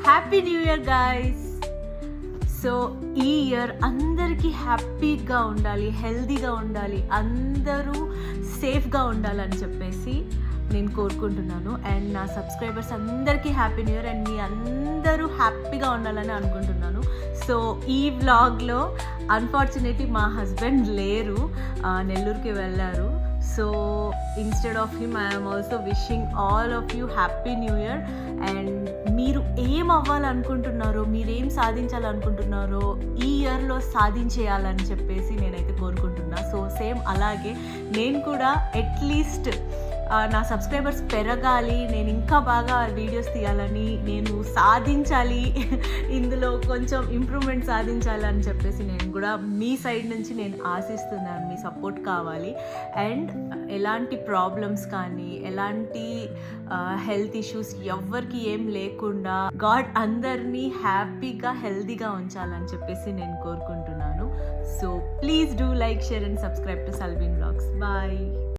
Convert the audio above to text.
Happy new year guys. So ఈ year అందరికీ హ్యాపీగా ఉండాలి, హెల్తీగా ఉండాలి, అందరూ సేఫ్గా ఉండాలని చెప్పేసి నేను కోరుకుంటున్నాను. అండ్ నా సబ్స్క్రైబర్స్ అందరికీ హ్యాపీ న్యూ ఇయర్ అండ్ మీ అందరూ హ్యాపీగా ఉండాలని అనుకుంటున్నాను. సో ఈ వ్లాగ్లో అన్ఫార్చునేట్లీ మా హస్బెండ్ లేరు, నెల్లూరుకి వెళ్ళారు. So instead of him I am also wishing all of you happy new year. And మీరు ఏం అవ్వాలనుకుంటున్నారో, మీరేం సాధించాలనుకుంటున్నారో ఈ ఇయర్లో సాధించేయాలని చెప్పేసి నేనైతే కోరుకుంటున్నా. సో సేమ్ అలాగే నేను కూడా అట్లీస్ట్ నా సబ్స్క్రైబర్స్ పెరగాలి, నేను ఇంకా బాగా వీడియోస్ తీయాలని, నేను సాధించాలి, ఇందులో కొంచెం ఇంప్రూవ్మెంట్ సాధించాలని చెప్పేసి నేను కూడా మీ సైడ్ నుంచి నేను ఆశిస్తున్నాను. మీ సపోర్ట్ కావాలి. అండ్ ఎలాంటి ప్రాబ్లమ్స్ కానీ ఎలాంటి హెల్త్ ఇష్యూస్ ఎవ్వరికి ఏం లేకుండా గాడ్ అందరినీ హ్యాపీగా హెల్తీగా ఉంచాలని చెప్పేసి నేను కోరుకుంటున్నాను. So please do like, share and subscribe to Salveen vlogs. Bye.